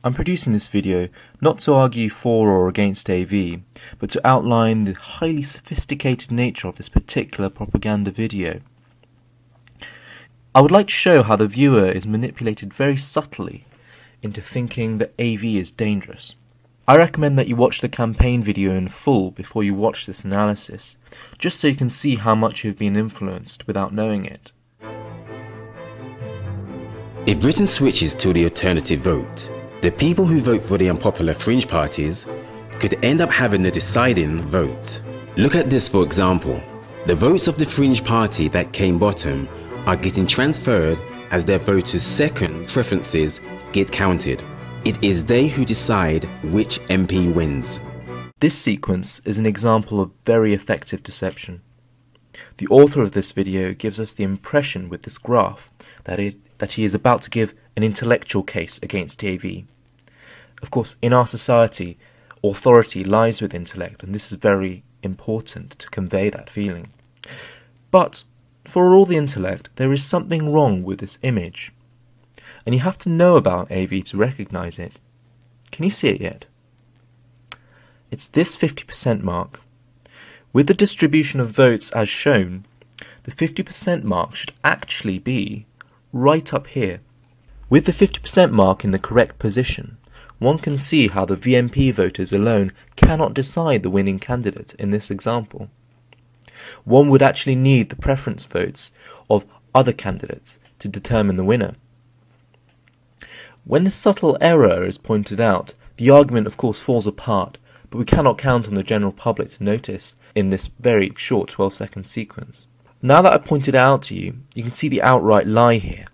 I'm producing this video not to argue for or against AV, but to outline the highly sophisticated nature of this particular propaganda video. I would like to show how the viewer is manipulated very subtly into thinking that AV is dangerous. I recommend that you watch the campaign video in full before you watch this analysis, just so you can see how much you've been influenced without knowing it. If Britain switches to the alternative vote, the people who vote for the unpopular fringe parties could end up having the deciding vote. Look at this for example. The votes of the fringe party that came bottom are getting transferred as their voters' second preferences get counted. It is they who decide which MP wins. This sequence is an example of very effective deception. The author of this video gives us the impression with this graph that he is about to give an intellectual case against AV. Of course, in our society, authority lies with intellect, and this is very important to convey that feeling. But, for all the intellect, there is something wrong with this image. And you have to know about AV to recognise it. Can you see it yet? It's this 50% mark. With the distribution of votes as shown, the 50% mark should actually be right up here. With the 50% mark in the correct position, one can see how the VMP voters alone cannot decide the winning candidate in this example. One would actually need the preference votes of other candidates to determine the winner. When this subtle error is pointed out, the argument of course falls apart, but we cannot count on the general public to notice in this very short 12-second sequence. Now that I've pointed it out to you, you can see the outright lie here,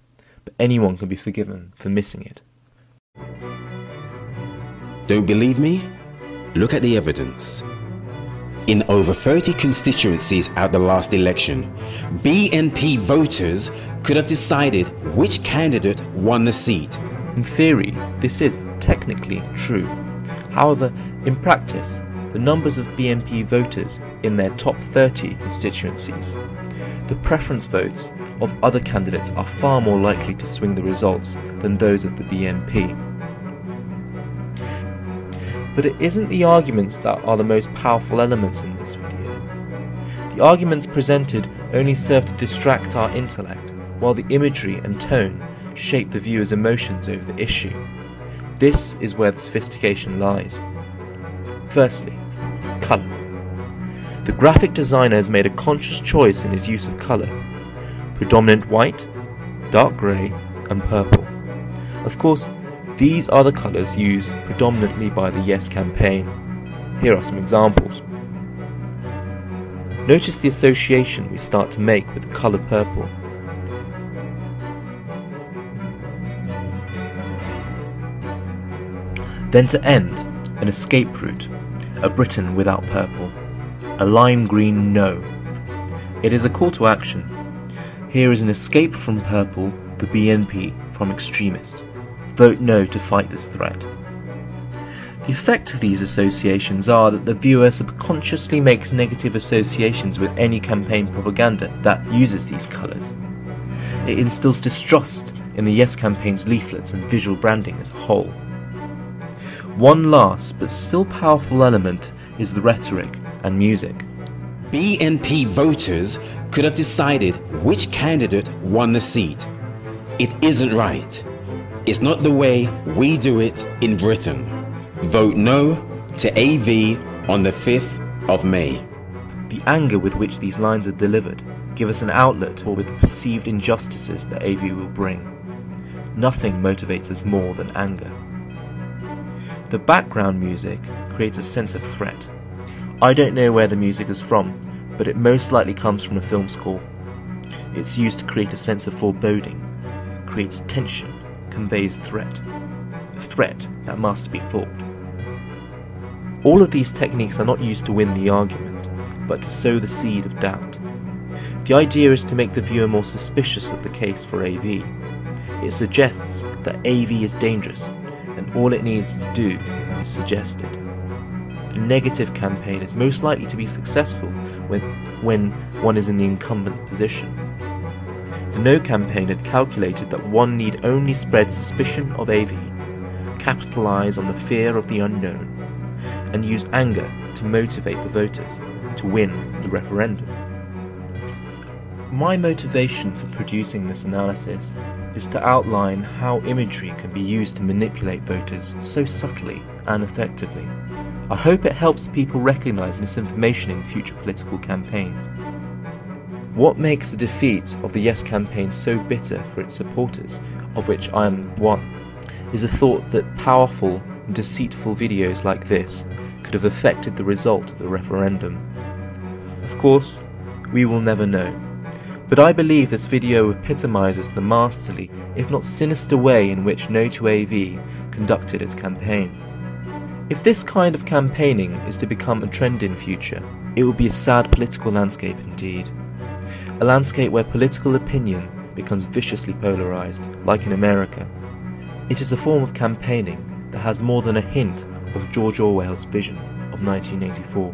but anyone can be forgiven for missing it. Don't believe me? Look at the evidence. In over 30 constituencies at the last election, BNP voters could have decided which candidate won the seat. In theory, this is technically true. However, in practice, the numbers of BNP voters in their top 30 constituencies, the preference votes of other candidates are far more likely to swing the results than those of the BNP. But it isn't the arguments that are the most powerful elements in this video. The arguments presented only serve to distract our intellect, while the imagery and tone shape the viewer's emotions over the issue. This is where the sophistication lies. Firstly, colour. The graphic designer has made a conscious choice in his use of colour. Predominant white, dark grey and purple. Of course, these are the colours used predominantly by the Yes campaign. Here are some examples. Notice the association we start to make with the colour purple. Then to end, an escape route, a Britain without purple, a lime green no. It is a call to action. Here is an escape from purple, the BNP from extremist. Vote no to fight this threat. The effect of these associations are that the viewer subconsciously makes negative associations with any campaign propaganda that uses these colours. It instills distrust in the Yes campaign's leaflets and visual branding as a whole. One last but still powerful element is the rhetoric and music. BNP voters could have decided which candidate won the seat. It isn't right. It's not the way we do it in Britain. Vote no to AV on the 5th of May. The anger with which these lines are delivered give us an outlet for the perceived injustices that AV will bring. Nothing motivates us more than anger. The background music creates a sense of threat. I don't know where the music is from, but it most likely comes from a film score. It's used to create a sense of foreboding, creates tension, conveys threat. A threat that must be fought. All of these techniques are not used to win the argument, but to sow the seed of doubt. The idea is to make the viewer more suspicious of the case for AV. It suggests that AV is dangerous, and all it needs to do is suggest it. A negative campaign is most likely to be successful when one is in the incumbent position. The No campaign had calculated that one need only spread suspicion of AV, capitalise on the fear of the unknown and use anger to motivate the voters to win the referendum. My motivation for producing this analysis is to outline how imagery can be used to manipulate voters so subtly and effectively. I hope it helps people recognise misinformation in future political campaigns. What makes the defeat of the Yes campaign so bitter for its supporters, of which I am one, is the thought that powerful and deceitful videos like this could have affected the result of the referendum. Of course, we will never know, but I believe this video epitomises the masterly, if not sinister way in which No to AV conducted its campaign. If this kind of campaigning is to become a trend in future, it will be a sad political landscape indeed. A landscape where political opinion becomes viciously polarised, like in America. It is a form of campaigning that has more than a hint of George Orwell's vision of 1984.